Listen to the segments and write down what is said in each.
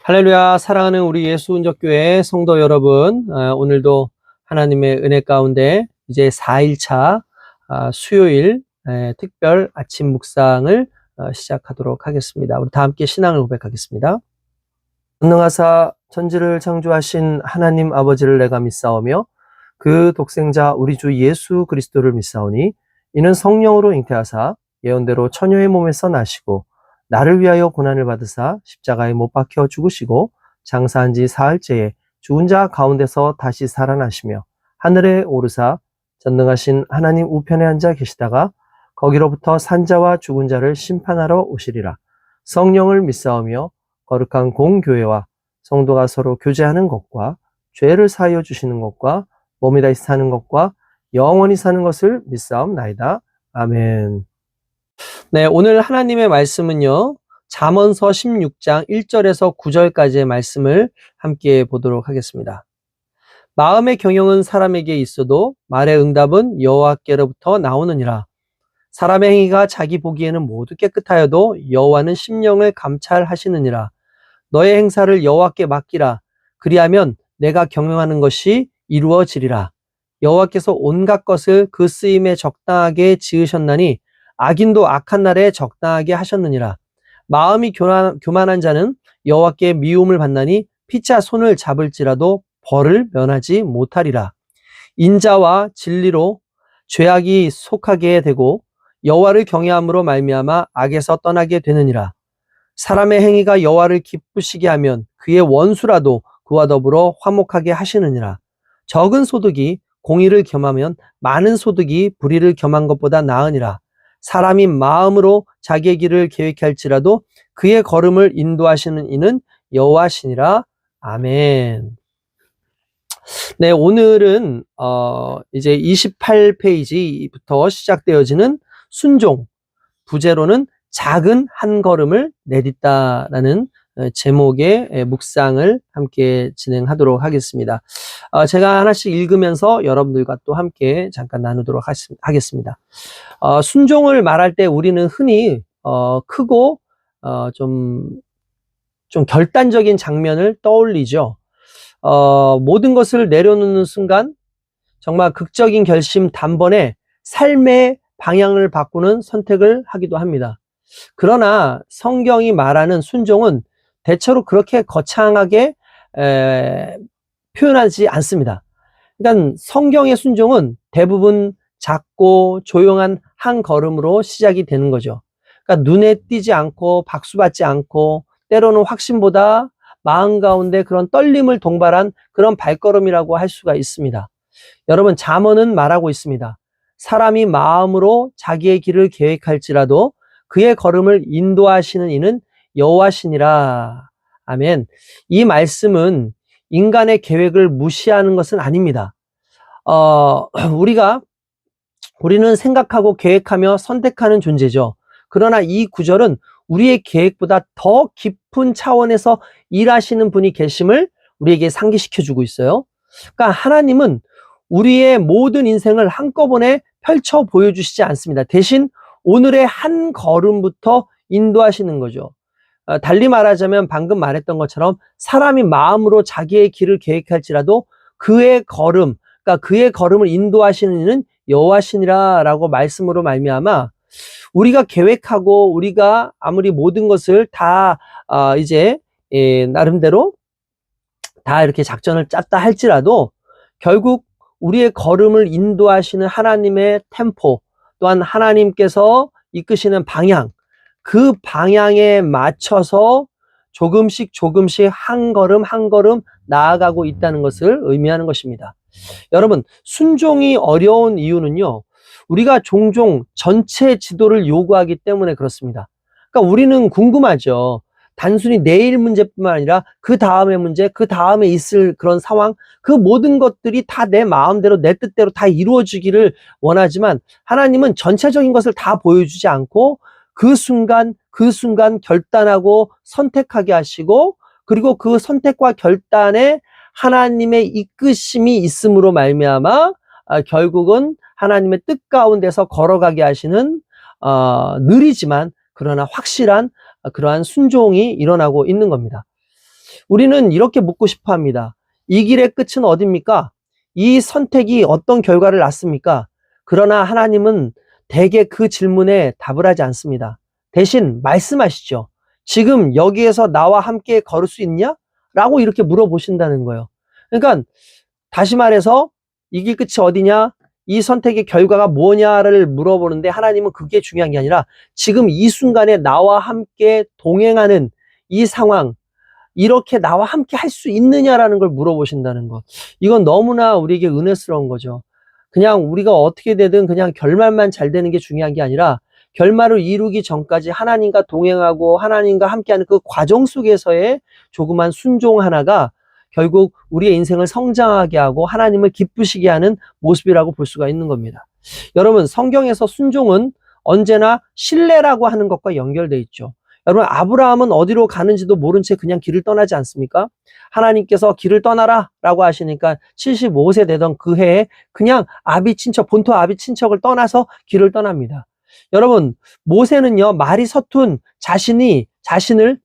할렐루야. 사랑하는 우리 예수운전교회 성도 여러분, 오늘도 하나님의 은혜 가운데 이제 4일차 수요일 특별 아침 묵상을 시작하도록 하겠습니다. 우리 다 함께 신앙을 고백하겠습니다. 전능하사 천지를 창조하신 하나님 아버지를 내가 믿사오며 그 독생자 우리 주 예수 그리스도를 믿사오니 이는 성령으로 잉태하사 예언대로 처녀의 몸에서 나시고 나를 위하여 고난을 받으사 십자가에 못 박혀 죽으시고 장사한 지 사흘째에 죽은 자 가운데서 다시 살아나시며 하늘에 오르사 전능하신 하나님 우편에 앉아 계시다가 거기로부터 산자와 죽은 자를 심판하러 오시리라. 성령을 믿사오며 거룩한 공교회와 성도가 서로 교제하는 것과 죄를 사하여 주시는 것과 몸이 다시 사는 것과 영원히 사는 것을 믿사옵나이다. 아멘. 네, 오늘 하나님의 말씀은요, 잠언서 16장 1절에서 9절까지의 말씀을 함께 보도록 하겠습니다. 마음의 경영은 사람에게 있어도 말의 응답은 여호와께로부터 나오느니라. 사람의 행위가 자기 보기에는 모두 깨끗하여도 여호와는 심령을 감찰하시느니라. 너의 행사를 여호와께 맡기라. 그리하면 내가 경영하는 것이 이루어지리라. 여호와께서 온갖 것을 그 쓰임에 적당하게 지으셨나니 악인도 악한 날에 적당하게 하셨느니라. 마음이 교만한 자는 여호와께 미움을 받나니 피차 손을 잡을지라도 벌을 면하지 못하리라. 인자와 진리로 죄악이 속하게 되고 여호와를 경외함으로 말미암아 악에서 떠나게 되느니라. 사람의 행위가 여호와를 기쁘시게 하면 그의 원수라도 그와 더불어 화목하게 하시느니라. 적은 소득이 공의를 겸하면 많은 소득이 불의를 겸한 것보다 나으니라. 사람이 마음으로 자기의 길을 계획할지라도 그의 걸음을 인도하시는 이는 여호와시니라. 아멘. 네, 오늘은 이제 28페이지부터 시작되어지는 순종, 부제로는 작은 한 걸음을 내딛다라는 제목의 묵상을 함께 진행하도록 하겠습니다. 제가 하나씩 읽으면서 여러분들과 또 함께 잠깐 나누도록 하겠습니다. 순종을 말할 때 우리는 흔히 크고 좀 결단적인 장면을 떠올리죠. 모든 것을 내려놓는 순간 정말 극적인 결심 단번에 삶의 방향을 바꾸는 선택을 하기도 합니다. 그러나 성경이 말하는 순종은 대체로 그렇게 거창하게 표현하지 않습니다. 그러니까 성경의 순종은 대부분 작고 조용한 한 걸음으로 시작이 되는 거죠. 그러니까 눈에 띄지 않고 박수받지 않고 때로는 확신보다 마음 가운데 그런 떨림을 동반한 그런 발걸음이라고 할 수가 있습니다. 여러분, 잠언은 말하고 있습니다. 사람이 마음으로 자기의 길을 계획할지라도 그의 걸음을 인도하시는 이는 여호와시니라. 아멘. 이 말씀은 인간의 계획을 무시하는 것은 아닙니다. 우리는 생각하고 계획하며 선택하는 존재죠. 그러나 이 구절은 우리의 계획보다 더 깊은 차원에서 일하시는 분이 계심을 우리에게 상기시켜주고 있어요. 그러니까 하나님은 우리의 모든 인생을 한꺼번에 펼쳐 보여주시지 않습니다. 대신 오늘의 한 걸음부터 인도하시는 거죠. 달리 말하자면 방금 말했던 것처럼 사람이 마음으로 자기의 길을 계획할지라도 그의 걸음, 그러니까 그의 걸음을 인도하시는 이는 여호와시니라 라고 말씀으로 말미암아 우리가 계획하고 우리가 아무리 모든 것을 다 나름대로 다 이렇게 작전을 짰다 할지라도 결국 우리의 걸음을 인도하시는 하나님의 템포, 또한 하나님께서 이끄시는 방향, 그 방향에 맞춰서 조금씩 한 걸음 한 걸음 나아가고 있다는 것을 의미하는 것입니다. 여러분, 순종이 어려운 이유는요, 우리가 종종 전체 지도를 요구하기 때문에 그렇습니다. 그러니까 우리는 궁금하죠. 단순히 내일 문제뿐만 아니라 그 다음의 문제, 그 다음에 있을 그런 상황, 그 모든 것들이 다 내 마음대로 내 뜻대로 다 이루어지기를 원하지만 하나님은 전체적인 것을 다 보여주지 않고 그 순간 결단하고 선택하게 하시고, 그리고 그 선택과 결단에 하나님의 이끄심이 있음으로 말미암아 결국은 하나님의 뜻 가운데서 걸어가게 하시는 느리지만 그러나 확실한 그러한 순종이 일어나고 있는 겁니다. 우리는 이렇게 묻고 싶어 합니다. 이 길의 끝은 어디입니까? 이 선택이 어떤 결과를 낳습니까? 그러나 하나님은 대개 그 질문에 답을 하지 않습니다. 대신 말씀하시죠. 지금 여기에서 나와 함께 걸을 수 있냐? 라고 이렇게 물어보신다는 거예요. 그러니까 다시 말해서 이 길 끝이 어디냐? 이 선택의 결과가 뭐냐를 물어보는데 하나님은 그게 중요한 게 아니라 지금 이 순간에 나와 함께 동행하는 이 상황, 이렇게 나와 함께 할 수 있느냐라는 걸 물어보신다는 것. 이건 너무나 우리에게 은혜스러운 거죠. 그냥 우리가 어떻게 되든 그냥 결말만 잘 되는 게 중요한 게 아니라 결말을 이루기 전까지 하나님과 동행하고 하나님과 함께하는 그 과정 속에서의 조그만 순종 하나가 결국 우리의 인생을 성장하게 하고 하나님을 기쁘시게 하는 모습이라고 볼 수가 있는 겁니다. 여러분, 성경에서 순종은 언제나 신뢰라고 하는 것과 연결되어 있죠. 여러분, 아브라함은 어디로 가는지도 모른 채 그냥 길을 떠나지 않습니까? 하나님께서 길을 떠나라 라고 하시니까 75세 되던 그 해에 그냥 본토 아비 친척을 떠나서 길을 떠납니다. 여러분, 모세는요, 말이 서툰 자신을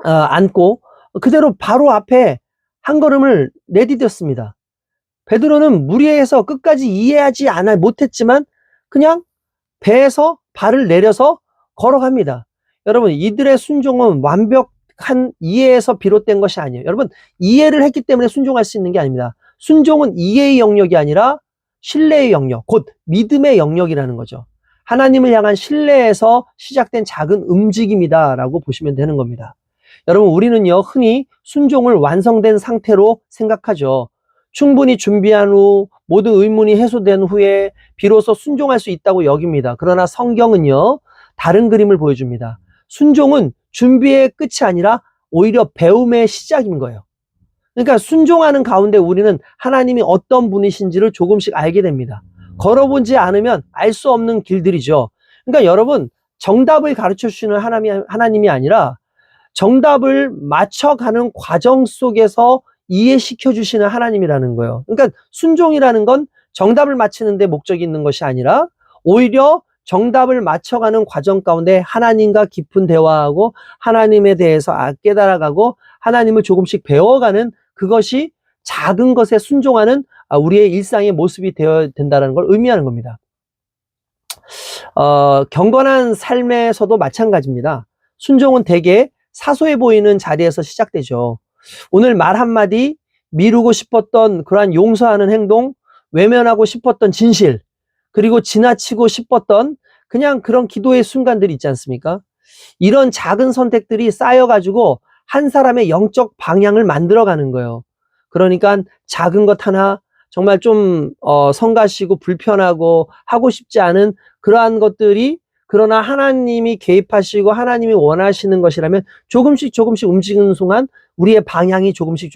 안고 그대로 바로 앞에 한 걸음을 내디뎠습니다. 베드로는 무리해서 끝까지 이해하지 못했지만 그냥 배에서 발을 내려서 걸어갑니다. 여러분, 이들의 순종은 완벽한 이해에서 비롯된 것이 아니에요. 여러분, 이해를 했기 때문에 순종할 수 있는 게 아닙니다. 순종은 이해의 영역이 아니라 신뢰의 영역, 곧 믿음의 영역이라는 거죠. 하나님을 향한 신뢰에서 시작된 작은 움직임이다라고 보시면 되는 겁니다. 여러분, 우리는요, 흔히 순종을 완성된 상태로 생각하죠. 충분히 준비한 후 모든 의문이 해소된 후에 비로소 순종할 수 있다고 여깁니다. 그러나 성경은요, 다른 그림을 보여줍니다. 순종은 준비의 끝이 아니라 오히려 배움의 시작인 거예요. 그러니까 순종하는 가운데 우리는 하나님이 어떤 분이신지를 조금씩 알게 됩니다. 걸어보지 않으면 알 수 없는 길들이죠. 그러니까 여러분, 정답을 가르쳐 주시는 하나님이 아니라 정답을 맞춰가는 과정 속에서 이해시켜 주시는 하나님이라는 거예요. 그러니까 순종이라는 건 정답을 맞히는 데 목적이 있는 것이 아니라 오히려 정답을 맞춰가는 과정 가운데 하나님과 깊은 대화하고 하나님에 대해서 깨달아가고 하나님을 조금씩 배워가는 그것이 작은 것에 순종하는 우리의 일상의 모습이 되어야 된다는 걸 의미하는 겁니다. 경건한 삶에서도 마찬가지입니다. 순종은 대개 사소해 보이는 자리에서 시작되죠. 오늘 말 한마디, 미루고 싶었던 그러한 용서하는 행동, 외면하고 싶었던 진실, 그리고 지나치고 싶었던 그냥 그런 기도의 순간들이 있지 않습니까? 이런 작은 선택들이 쌓여가지고 한 사람의 영적 방향을 만들어가는 거예요. 그러니까 작은 것 하나, 정말 좀 성가시고 불편하고 하고 싶지 않은 그러한 것들이 그러나 하나님이 개입하시고 하나님이 원하시는 것이라면 조금씩 움직이는 순간 우리의 방향이 조금씩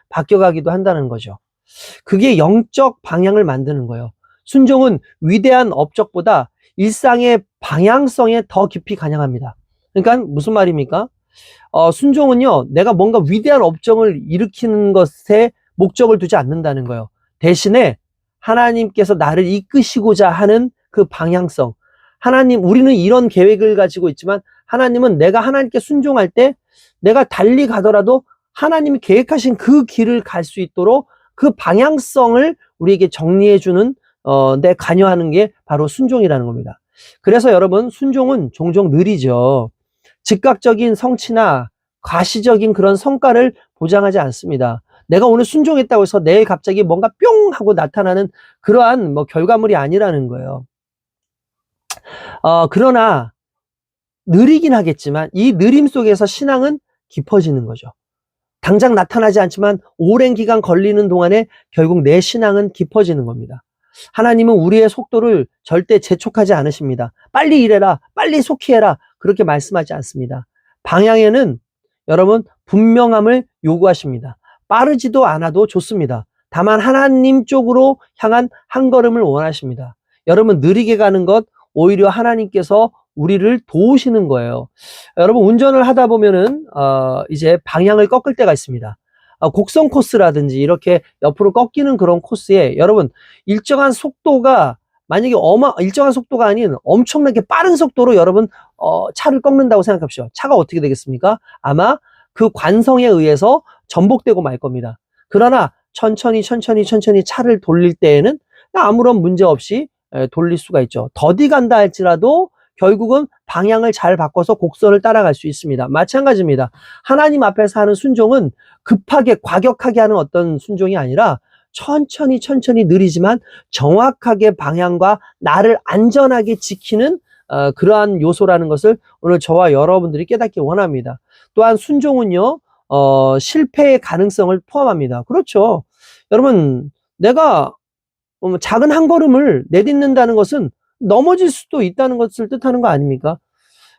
바뀌어가기도 한다는 거죠. 그게 영적 방향을 만드는 거예요. 순종은 위대한 업적보다 일상의 방향성에 더 깊이 관여합니다. 그러니까 무슨 말입니까? 순종은요, 내가 뭔가 위대한 업적을 일으키는 것에 목적을 두지 않는다는 거예요. 대신에 하나님께서 나를 이끄시고자 하는 그 방향성, 우리는 이런 계획을 가지고 있지만 하나님은 내가 하나님께 순종할 때 내가 달리 가더라도 하나님이 계획하신 그 길을 갈 수 있도록 그 방향성을 우리에게 정리해주는 내 관여하는 게 바로 순종이라는 겁니다. 그래서 여러분, 순종은 종종 느리죠. 즉각적인 성취나 가시적인 그런 성과를 보장하지 않습니다. 내가 오늘 순종했다고 해서 내일 갑자기 뭔가 뿅 하고 나타나는 그러한 결과물이 아니라는 거예요. 그러나 느리긴 하겠지만 이 느림 속에서 신앙은 깊어지는 거죠. 당장 나타나지 않지만 오랜 기간 걸리는 동안에 결국 내 신앙은 깊어지는 겁니다. 하나님은 우리의 속도를 절대 재촉하지 않으십니다. 빨리 일해라, 빨리 속히 해라, 그렇게 말씀하지 않습니다. 방향에는 여러분 분명함을 요구하십니다. 빠르지도 않아도 좋습니다. 다만 하나님 쪽으로 향한 한 걸음을 원하십니다. 여러분, 느리게 가는 것 오히려 하나님께서 우리를 도우시는 거예요. 여러분, 운전을 하다 보면은 이제 방향을 꺾을 때가 있습니다. 곡선 코스라든지 이렇게 옆으로 꺾이는 그런 코스에 여러분 일정한 속도가 만약에 일정한 속도가 아닌 엄청나게 빠른 속도로 여러분 차를 꺾는다고 생각합시다. 차가 어떻게 되겠습니까? 아마 그 관성에 의해서 전복되고 말 겁니다. 그러나 천천히 차를 돌릴 때에는 아무런 문제 없이 돌릴 수가 있죠. 더디 간다 할지라도 결국은 방향을 잘 바꿔서 곡선을 따라갈 수 있습니다. 마찬가지입니다. 하나님 앞에서 하는 순종은 급하게 과격하게 하는 어떤 순종이 아니라 천천히 느리지만 정확하게 방향과 나를 안전하게 지키는 그러한 요소라는 것을 오늘 저와 여러분들이 깨닫기 원합니다. 또한 순종은요, 실패의 가능성을 포함합니다. 그렇죠. 여러분, 내가 작은 한 걸음을 내딛는다는 것은 넘어질 수도 있다는 것을 뜻하는 거 아닙니까?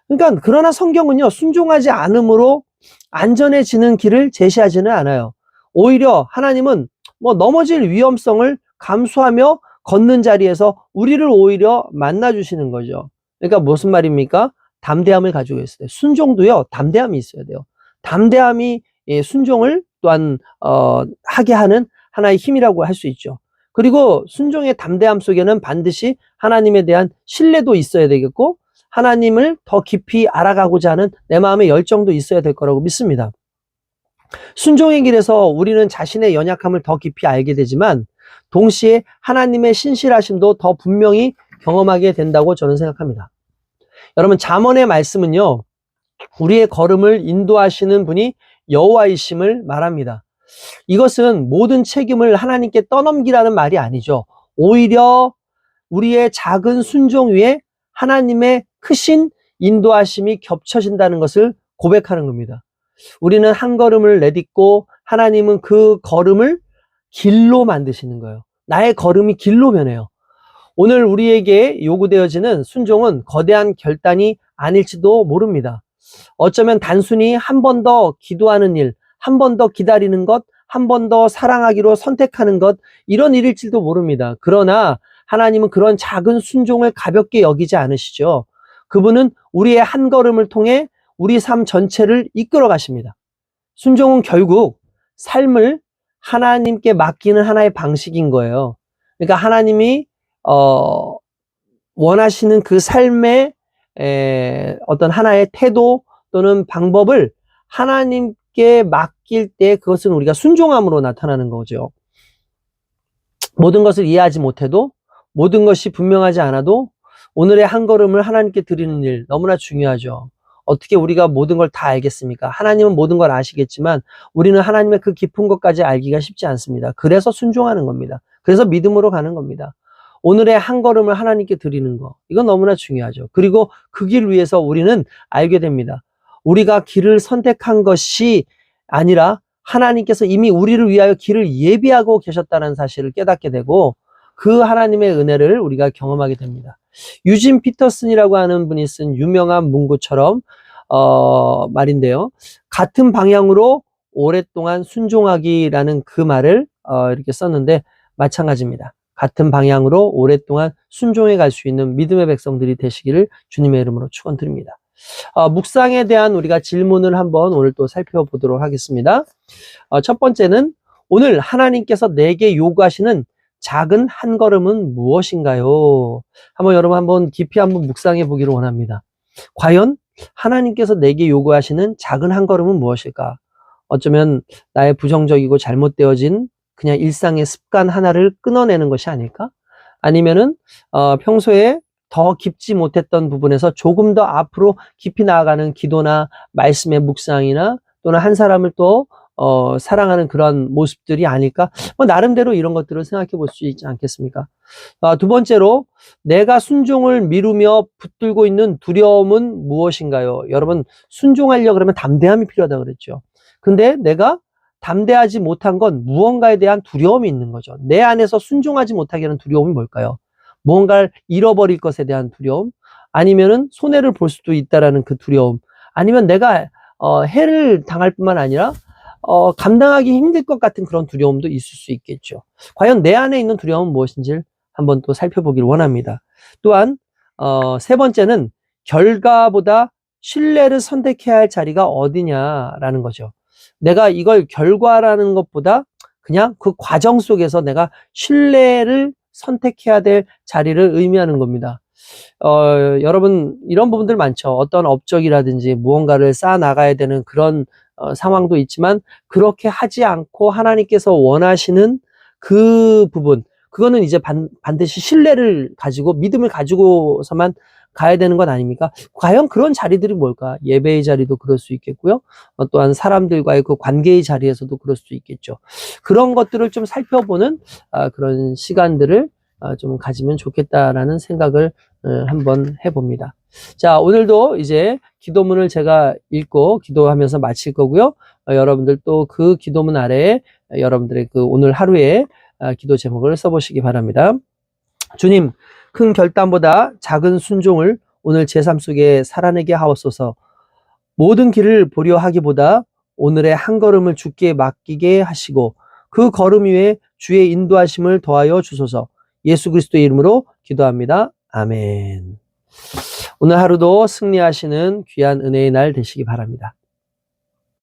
그러니까 그러나 성경은요, 순종하지 않음으로 안전해지는 길을 제시하지는 않아요. 오히려 하나님은 넘어질 위험성을 감수하며 걷는 자리에서 우리를 오히려 만나주시는 거죠. 그러니까 무슨 말입니까? 담대함을 가지고 있어야 돼요. 순종도요, 담대함이 있어야 돼요. 담대함이 순종을 또한 하게 하는 하나의 힘이라고 할 수 있죠. 그리고 순종의 담대함 속에는 반드시 하나님에 대한 신뢰도 있어야 되겠고, 하나님을 더 깊이 알아가고자 하는 내 마음의 열정도 있어야 될 거라고 믿습니다. 순종의 길에서 우리는 자신의 연약함을 더 깊이 알게 되지만 동시에 하나님의 신실하심도 더 분명히 경험하게 된다고 저는 생각합니다. 여러분, 잠언의 말씀은요, 우리의 걸음을 인도하시는 분이 여호와이심을 말합니다. 이것은 모든 책임을 하나님께 떠넘기라는 말이 아니죠. 오히려 우리의 작은 순종 위에 하나님의 크신 인도하심이 겹쳐진다는 것을 고백하는 겁니다. 우리는 한 걸음을 내딛고 하나님은 그 걸음을 길로 만드시는 거예요. 나의 걸음이 길로 변해요. 오늘 우리에게 요구되어지는 순종은 거대한 결단이 아닐지도 모릅니다. 어쩌면 단순히 한 번 더 기도하는 일, 한 번 더 기다리는 것, 한 번 더 사랑하기로 선택하는 것, 이런 일일지도 모릅니다. 그러나 하나님은 그런 작은 순종을 가볍게 여기지 않으시죠. 그분은 우리의 한 걸음을 통해 우리 삶 전체를 이끌어 가십니다. 순종은 결국 삶을 하나님께 맡기는 하나의 방식인 거예요. 그러니까 하나님이 원하시는 그 삶의 어떤 하나의 태도 또는 방법을 하나님께 맡길 때 그것은 우리가 순종함으로 나타나는 거죠. 모든 것을 이해하지 못해도, 모든 것이 분명하지 않아도 오늘의 한 걸음을 하나님께 드리는 일 너무나 중요하죠. 어떻게 우리가 모든 걸 다 알겠습니까? 하나님은 모든 걸 아시겠지만 우리는 하나님의 그 깊은 것까지 알기가 쉽지 않습니다. 그래서 순종하는 겁니다. 그래서 믿음으로 가는 겁니다. 오늘의 한 걸음을 하나님께 드리는 거, 이건 너무나 중요하죠. 그리고 그 길 위에서 우리는 알게 됩니다. 우리가 길을 선택한 것이 아니라 하나님께서 이미 우리를 위하여 길을 예비하고 계셨다는 사실을 깨닫게 되고 그 하나님의 은혜를 우리가 경험하게 됩니다. 유진 피터슨이라고 하는 분이 쓴 유명한 문구처럼 말인데요. 같은 방향으로 오랫동안 순종하기라는 그 말을 이렇게 썼는데 마찬가지입니다. 같은 방향으로 오랫동안 순종해 갈 수 있는 믿음의 백성들이 되시기를 주님의 이름으로 축원드립니다. 묵상에 대한 우리가 질문을 한번 오늘 또 살펴보도록 하겠습니다. 첫 번째는 오늘 하나님께서 내게 요구하시는 작은 한 걸음은 무엇인가요? 여러분 한번 깊이 한번 묵상해 보기를 원합니다. 과연 하나님께서 내게 요구하시는 작은 한 걸음은 무엇일까? 어쩌면 나의 부정적이고 잘못되어진 그냥 일상의 습관 하나를 끊어내는 것이 아닐까? 아니면은 평소에 더 깊지 못했던 부분에서 조금 더 앞으로 깊이 나아가는 기도나 말씀의 묵상이나 또는 한 사람을 또 사랑하는 그런 모습들이 아닐까? 나름대로 이런 것들을 생각해 볼 수 있지 않겠습니까? 두 번째로, 내가 순종을 미루며 붙들고 있는 두려움은 무엇인가요? 여러분, 순종하려고 그러면 담대함이 필요하다고 그랬죠. 근데 내가 담대하지 못한 건 무언가에 대한 두려움이 있는 거죠. 내 안에서 순종하지 못하게 하는 두려움이 뭘까요? 무언가를 잃어버릴 것에 대한 두려움? 아니면은 손해를 볼 수도 있다라는 그 두려움? 아니면 내가 해를 당할 뿐만 아니라 감당하기 힘들 것 같은 그런 두려움도 있을 수 있겠죠. 과연 내 안에 있는 두려움은 무엇인지 한번 또 살펴보기를 원합니다. 또한 세 번째는 결과보다 신뢰를 선택해야 할 자리가 어디냐라는 거죠. 내가 이걸 결과라는 것보다 그냥 그 과정 속에서 내가 신뢰를 선택해야 될 자리를 의미하는 겁니다. 여러분 이런 부분들 많죠. 어떤 업적이라든지 무언가를 쌓아 나가야 되는 그런 상황도 있지만 그렇게 하지 않고 하나님께서 원하시는 그 부분, 그거는 이제 반드시 신뢰를 가지고 믿음을 가지고서만 가야 되는 것 아닙니까? 과연 그런 자리들이 뭘까? 예배의 자리도 그럴 수 있겠고요. 또한 사람들과의 그 관계의 자리에서도 그럴 수 있겠죠. 그런 것들을 좀 살펴보는 그런 시간들을 좀 가지면 좋겠다라는 생각을 한번 해봅니다. 자, 오늘도 이제 기도문을 제가 읽고 기도하면서 마칠 거고요. 여러분들 또 그 기도문 아래에 여러분들의 그 오늘 하루의 기도 제목을 써보시기 바랍니다. 주님, 큰 결단보다 작은 순종을 오늘 제 삶 속에 살아내게 하옵소서. 모든 길을 보려 하기보다 오늘의 한 걸음을 주께 맡기게 하시고 그 걸음 위에 주의 인도하심을 더하여 주소서. 예수 그리스도의 이름으로 기도합니다. 아멘. 오늘 하루도 승리하시는 귀한 은혜의 날 되시기 바랍니다.